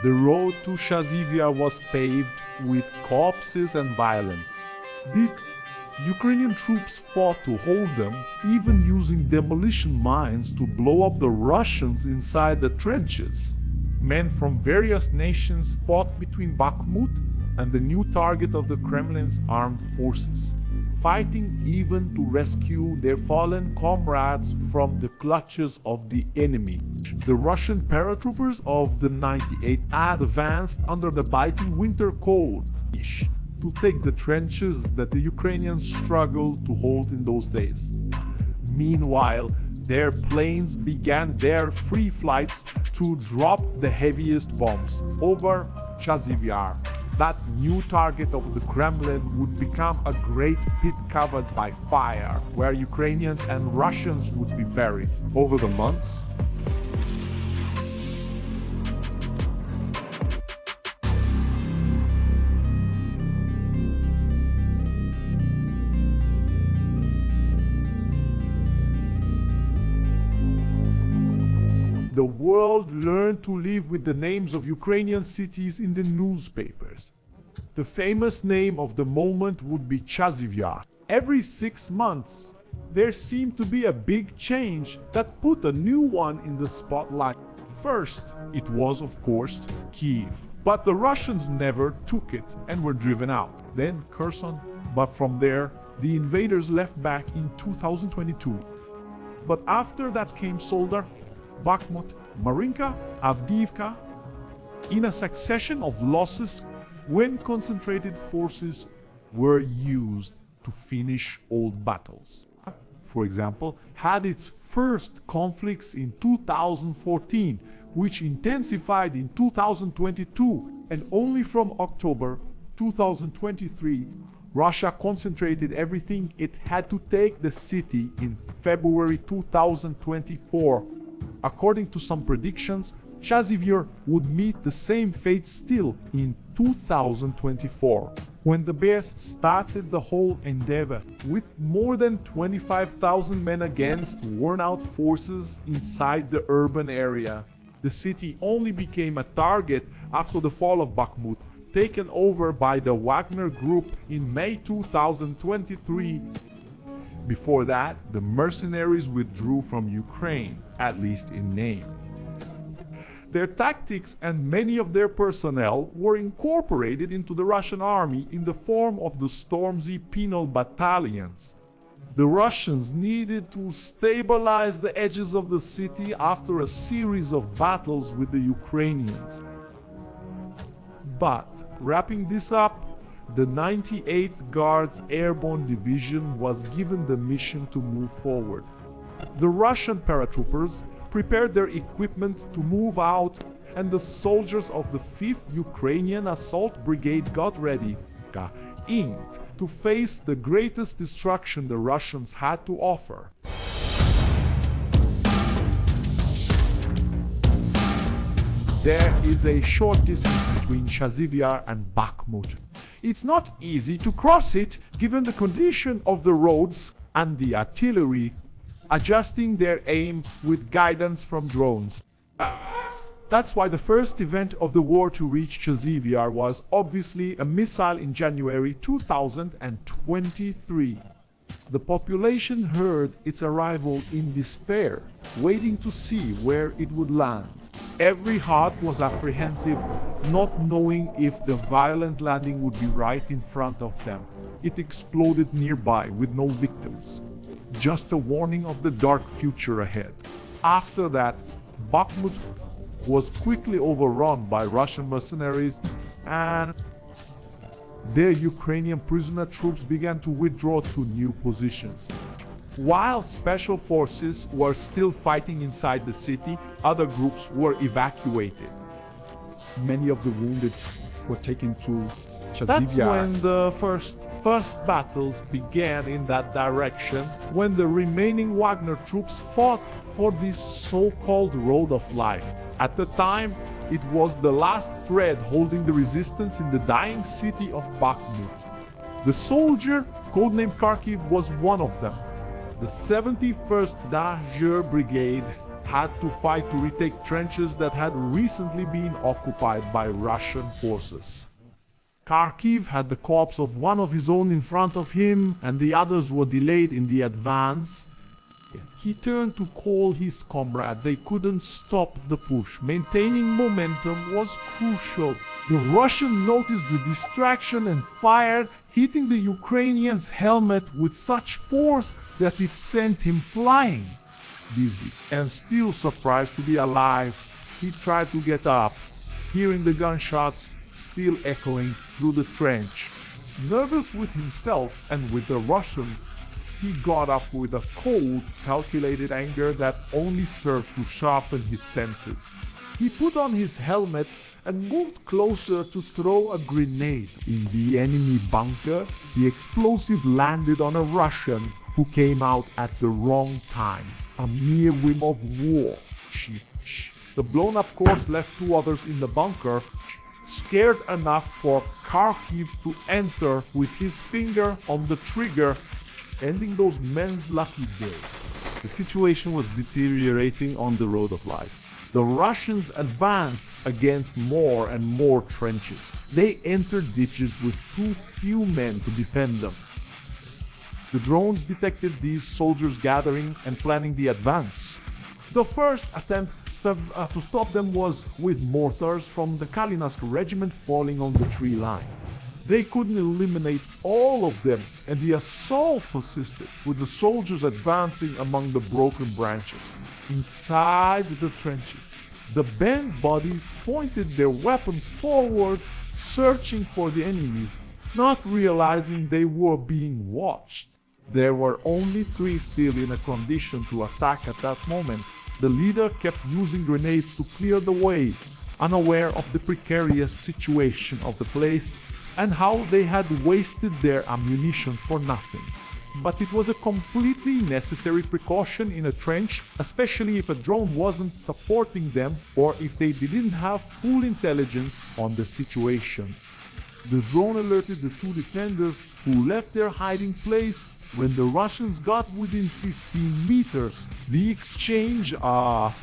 The road to Chaziviar was paved with corpses and violence. The Ukrainian troops fought to hold them, even using demolition mines to blow up the Russians inside the trenches. Men from various nations fought between Bakhmut and the new target of the Kremlin's armed forces, fighting even to rescue their fallen comrades from the clutches of the enemy. The Russian paratroopers of the 98th advanced under the biting winter cold to take the trenches that the Ukrainians struggled to hold in those days. Meanwhile, their planes began their free flights to drop the heaviest bombs over Chaziviar. That new target of the Kremlin would become a great pit covered by fire, where Ukrainians and Russians would be buried. Over the months, the world learned to live with the names of Ukrainian cities in the newspapers. The famous name of the moment would be Chaziviar. Every 6 months, there seemed to be a big change that put a new one in the spotlight. First, it was, of course, Kyiv. But the Russians never took it and were driven out. Then Kherson, but from there, the invaders left back in 2022. But after that came Soledar, Bakhmut, Marinka, Avdiivka, in a succession of losses when concentrated forces were used to finish old battles. For example, had its first conflicts in 2014, which intensified in 2022, and only from October 2023, Russia concentrated everything it had to take the city in February 2024. According to some predictions, Chaziviar would meet the same fate still in 2024, when the BS started the whole endeavor with more than 25,000 men against worn-out forces inside the urban area. The city only became a target after the fall of Bakhmut, taken over by the Wagner Group in May 2023. Before that, the mercenaries withdrew from Ukraine, at least in name. Their tactics and many of their personnel were incorporated into the Russian army in the form of the Stormzy penal battalions. The Russians needed to stabilize the edges of the city after a series of battles with the Ukrainians. But, wrapping this up, the 98th Guards Airborne Division was given the mission to move forward. The Russian paratroopers prepared their equipment to move out, and the soldiers of the 5th Ukrainian Assault Brigade got ready, inked, to face the greatest destruction the Russians had to offer. There is a short distance between Chaziviar and Bakhmut. It's not easy to cross it given the condition of the roads and the artillery adjusting their aim with guidance from drones. That's why the first event of the war to reach Chaziviar was obviously a missile in January 2023. The population heard its arrival in despair, waiting to see where it would land. Every heart was apprehensive, not knowing if the violent landing would be right in front of them. It exploded nearby with no victims. Just a warning of the dark future ahead. After that, Bakhmut was quickly overrun by Russian mercenaries, and their Ukrainian prisoner troops began to withdraw to new positions. While special forces were still fighting inside the city, other groups were evacuated. Many of the wounded were taken to Chaziviar. That's when the first battles began in that direction, when the remaining Wagner troops fought for this so-called road of life. At the time, it was the last thread holding the resistance in the dying city of Bakhmut. The soldier, codenamed Kharkiv, was one of them. The 71st Dazher Brigade had to fight to retake trenches that had recently been occupied by Russian forces. Kharkiv had the corpse of one of his own in front of him, and the others were delayed in the advance. He turned to call his comrades. They couldn't stop the push. Maintaining momentum was crucial. The Russian noticed the distraction and fired, hitting the Ukrainian's helmet with such force that it sent him flying. Dizzy and still surprised to be alive, he tried to get up, hearing the gunshots still echoing through the trench. Nervous with himself and with the Russians, he got up with a cold, calculated anger that only served to sharpen his senses. He put on his helmet and moved closer to throw a grenade. In the enemy bunker, the explosive landed on a Russian who came out at the wrong time. A mere whim of war. The blown-up corpse left two others in the bunker, scared enough for Kharkiv to enter with his finger on the trigger, ending those men's lucky day. The situation was deteriorating on the road of life. The Russians advanced against more and more trenches. They entered ditches with too few men to defend them. The drones detected these soldiers gathering and planning the advance. The first attempt to stop them was with mortars from the Kalinask regiment falling on the tree line. They couldn't eliminate all of them, and the assault persisted, with the soldiers advancing among the broken branches. Inside the trenches, the bent bodies pointed their weapons forward, searching for the enemies, not realizing they were being watched. There were only three still in a condition to attack at that moment. The leader kept using grenades to clear the way, unaware of the precarious situation of the place and how they had wasted their ammunition for nothing. But it was a completely necessary precaution in a trench, especially if a drone wasn't supporting them or if they didn't have full intelligence on the situation. The drone alerted the two defenders who left their hiding place. When the Russians got within 15 meters, the exchange of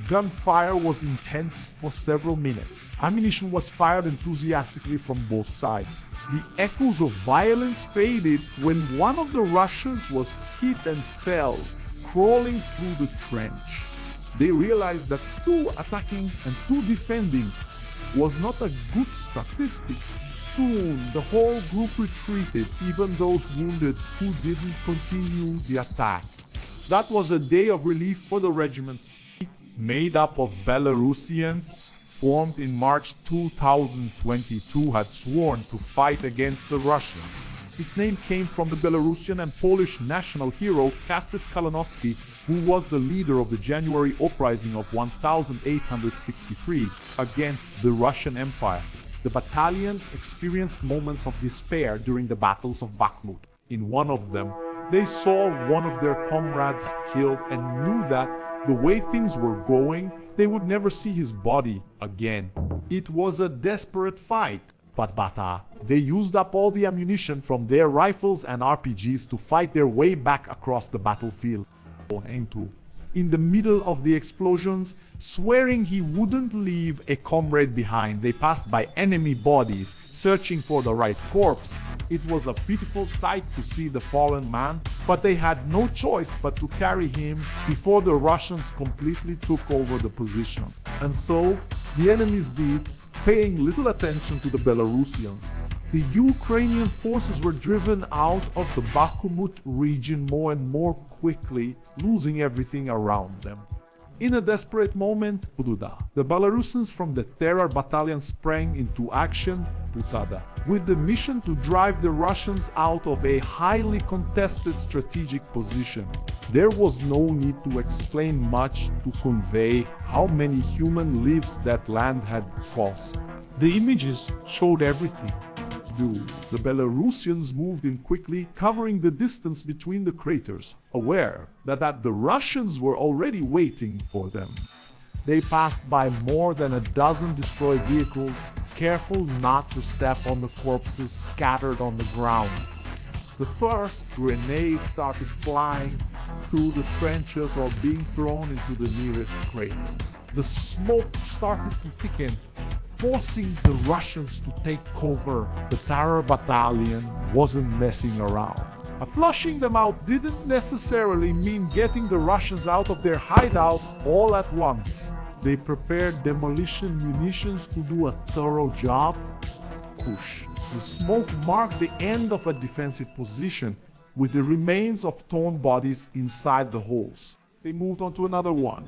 gunfire was intense for several minutes. Ammunition was fired enthusiastically from both sides. The echoes of violence faded when one of the Russians was hit and fell, crawling through the trench. They realized that two attacking and two defending was not a good statistic. Soon, the whole group retreated, even those wounded who didn't continue the attack. That was a day of relief for the regiment. Made up of Belarusians, formed in March 2022, had sworn to fight against the Russians. Its name came from the Belarusian and Polish national hero Kazimierz Kalinowski, who was the leader of the January uprising of 1863 against the Russian Empire. The battalion experienced moments of despair during the battles of Bakhmut. In one of them, they saw one of their comrades killed and knew that the way things were going, they would never see his body again. It was a desperate fight, but they used up all the ammunition from their rifles and RPGs to fight their way back across the battlefield. In the middle of the explosions, swearing he wouldn't leave a comrade behind, they passed by enemy bodies, searching for the right corpse. It was a pitiful sight to see the fallen man, but they had no choice but to carry him before the Russians completely took over the position. And so, the enemies did, paying little attention to the Belarusians. The Ukrainian forces were driven out of the Bakhmut region more and more quickly, losing everything around them. In a desperate moment, the Belarusians from the Terror Battalion sprang into action, with the mission to drive the Russians out of a highly contested strategic position. There was no need to explain much to convey how many human lives that land had cost. The images showed everything. The Belarusians moved in quickly, covering the distance between the craters, aware that the Russians were already waiting for them. They passed by more than a dozen destroyed vehicles, careful not to step on the corpses scattered on the ground. The first grenades started flying through the trenches or being thrown into the nearest craters. The smoke started to thicken, forcing the Russians to take cover. The terror battalion wasn't messing around. Flushing them out didn't necessarily mean getting the Russians out of their hideout all at once. They prepared demolition munitions to do a thorough job. Push. The smoke marked the end of a defensive position, with the remains of torn bodies inside the holes. They moved on to another one.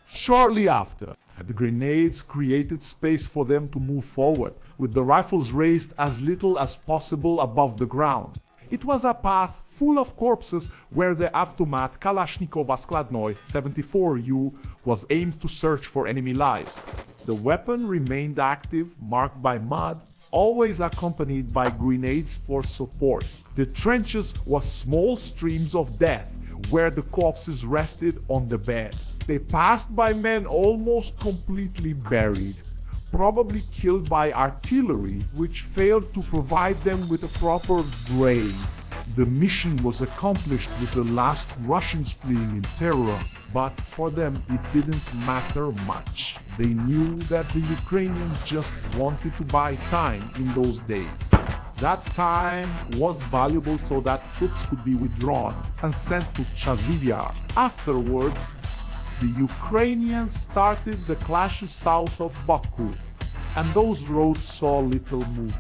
Shortly after, the grenades created space for them to move forward, with the rifles raised as little as possible above the ground. It was a path full of corpses where the automat Kalashnikov Skladnoy 74U was aimed to search for enemy lives. The weapon remained active, marked by mud, always accompanied by grenades for support. The trenches were small streams of death, where the corpses rested on the bed. They passed by men almost completely buried, probably killed by artillery, which failed to provide them with a proper grave. The mission was accomplished with the last Russians fleeing in terror, but for them it didn't matter much. They knew that the Ukrainians just wanted to buy time in those days. That time was valuable so that troops could be withdrawn and sent to Chaziviar. Afterwards, the Ukrainians started the clashes south of Baku, and those roads saw little movement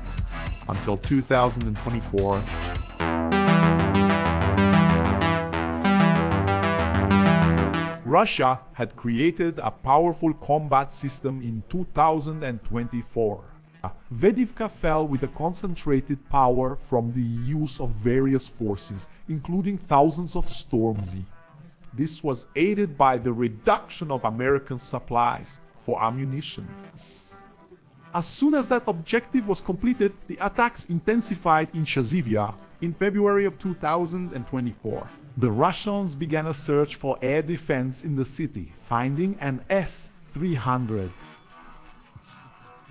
until 2024. Russia had created a powerful combat system in 2024. Vedivka fell with a concentrated power from the use of various forces, including thousands of Stormzy. This was aided by the reduction of American supplies for ammunition. As soon as that objective was completed, the attacks intensified in Chaziviar in February of 2024. The Russians began a search for air defense in the city, finding an S-300.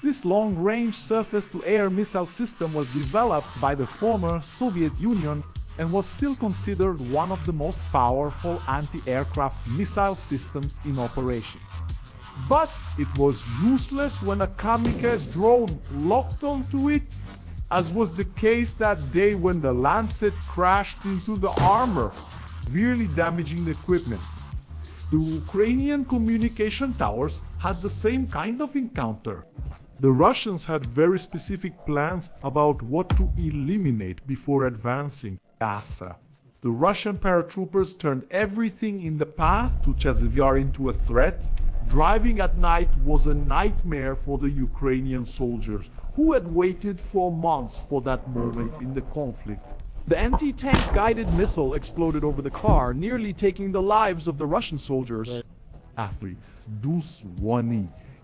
This long-range surface-to-air missile system was developed by the former Soviet Union and was still considered one of the most powerful anti-aircraft missile systems in operation. But it was useless when a kamikaze drone locked onto it, as was the case that day when the Lancet crashed into the armor, severely damaging the equipment. The Ukrainian communication towers had the same kind of encounter. The Russians had very specific plans about what to eliminate before advancing Gaza. The Russian paratroopers turned everything in the path to Chaziviar into a threat. Driving at night was a nightmare for the Ukrainian soldiers, who had waited for months for that moment in the conflict. The anti-tank guided missile exploded over the car, nearly taking the lives of the Russian soldiers.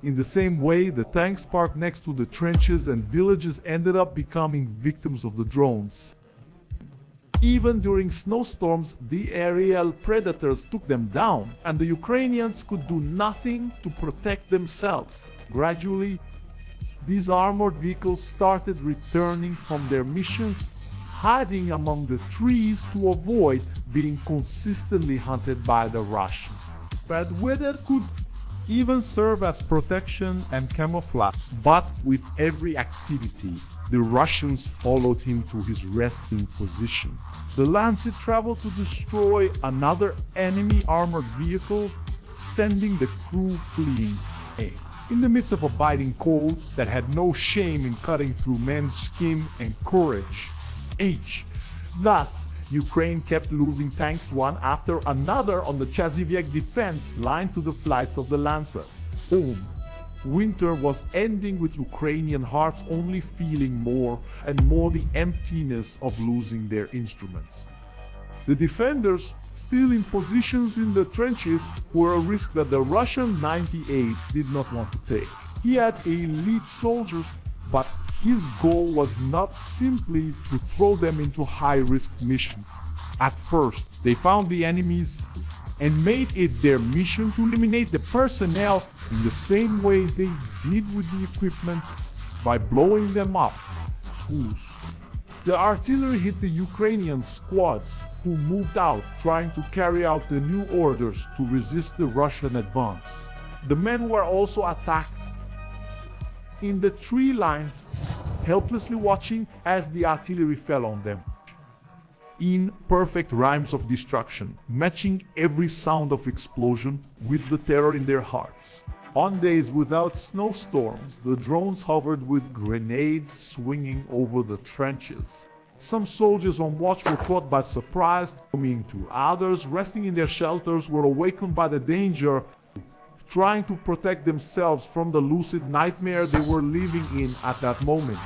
In the same way, the tanks parked next to the trenches and villages ended up becoming victims of the drones. Even during snowstorms, the aerial predators took them down, and the Ukrainians could do nothing to protect themselves. Gradually, these armored vehicles started returning from their missions, hiding among the trees to avoid being consistently hunted by the Russians. Bad weather could even serve as protection and camouflage. But with every activity, the Russians followed him to his resting position. The Lancet traveled to destroy another enemy armored vehicle, sending the crew fleeing. In the midst of a biting cold that had no shame in cutting through men's skin and courage. Thus, Ukraine kept losing tanks one after another on the Chaziviar defense line to the flights of the Lancers. Winter was ending with Ukrainian hearts only feeling more and more the emptiness of losing their instruments. The defenders, still in positions in the trenches, were a risk that the Russian 98 did not want to take. He had elite soldiers, but his goal was not simply to throw them into high-risk missions. At first, they found the enemies and made it their mission to eliminate the personnel in the same way they did with the equipment, by blowing them up. The artillery hit the Ukrainian squads, who moved out, trying to carry out the new orders to resist the Russian advance. The men were also attacked in the tree lines, helplessly watching as the artillery fell on them, in perfect rhymes of destruction, matching every sound of explosion with the terror in their hearts. On days without snowstorms, the drones hovered with grenades swinging over the trenches. Some soldiers on watch were caught by surprise, coming to others resting in their shelters were awakened by the danger, trying to protect themselves from the lucid nightmare they were living in at that moment.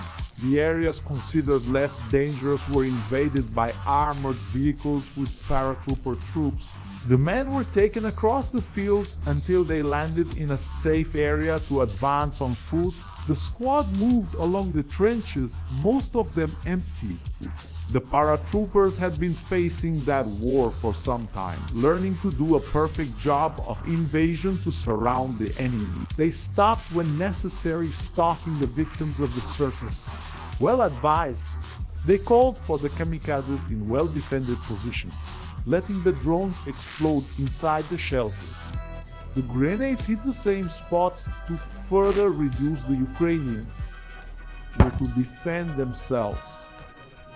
The areas considered less dangerous were invaded by armored vehicles with paratrooper troops. The men were taken across the fields until they landed in a safe area to advance on foot. The squad moved along the trenches, most of them empty. The paratroopers had been facing that war for some time, learning to do a perfect job of invasion to surround the enemy. They stopped when necessary, stalking the victims of the circus. Well advised, they called for the kamikazes in well-defended positions, letting the drones explode inside the shelters. The grenades hit the same spots to further reduce the Ukrainians to defend themselves.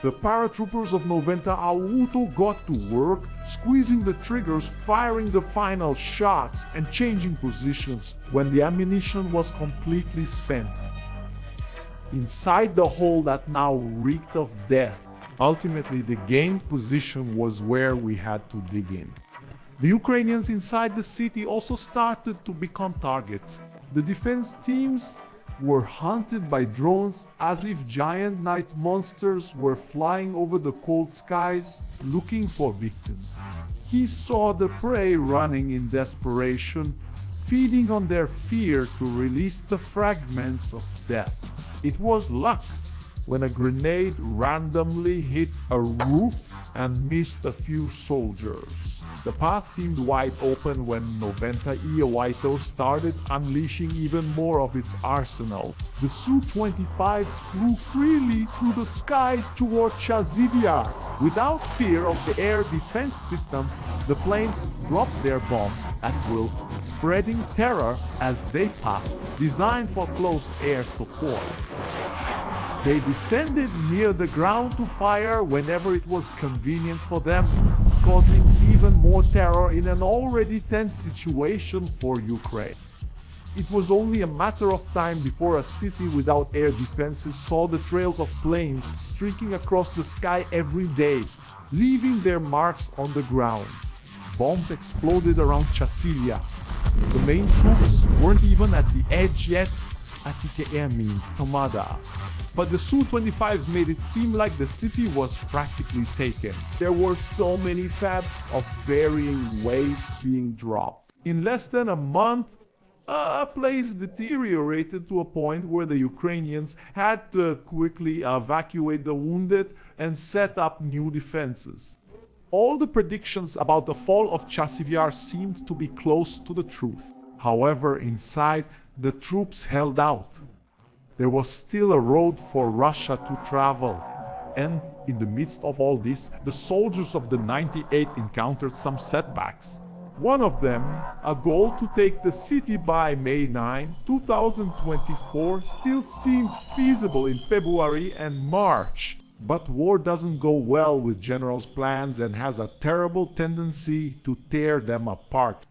The paratroopers of Noventa Auto got to work, squeezing the triggers, firing the final shots, and changing positions when the ammunition was completely spent. Inside the hole that now reeked of death, ultimately the gained position was where we had to dig in. The Ukrainians inside the city also started to become targets. The defense teams were hunted by drones as if giant night monsters were flying over the cold skies looking for victims. He saw the prey running in desperation, feeding on their fear to release the fragments of death. It was luck when a grenade randomly hit a roof and missed a few soldiers. The path seemed wide open when Noventa Auto started unleashing even more of its arsenal. The Su-25s flew freely through the skies toward Chaziviar. Without fear of the air defense systems, the planes dropped their bombs at will, spreading terror as they passed, designed for close air support. They descended near the ground to fire whenever it was convenient for them, causing even more terror in an already tense situation for Ukraine. It was only a matter of time before a city without air defenses saw the trails of planes streaking across the sky every day, leaving their marks on the ground. Bombs exploded around Chaziviar. The main troops weren't even at the edge yet, Tomada. But the Su-25s made it seem like the city was practically taken. There were so many fabs of varying weights being dropped. In less than a month, a place deteriorated to a point where the Ukrainians had to quickly evacuate the wounded and set up new defenses. All the predictions about the fall of Chaziviar seemed to be close to the truth. However, inside, the troops held out. There was still a road for Russia to travel, and in the midst of all this, the soldiers of the 98th encountered some setbacks. One of them, a goal to take the city by May 9, 2024, still seemed feasible in February and March. But war doesn't go well with generals' plans and has a terrible tendency to tear them apart.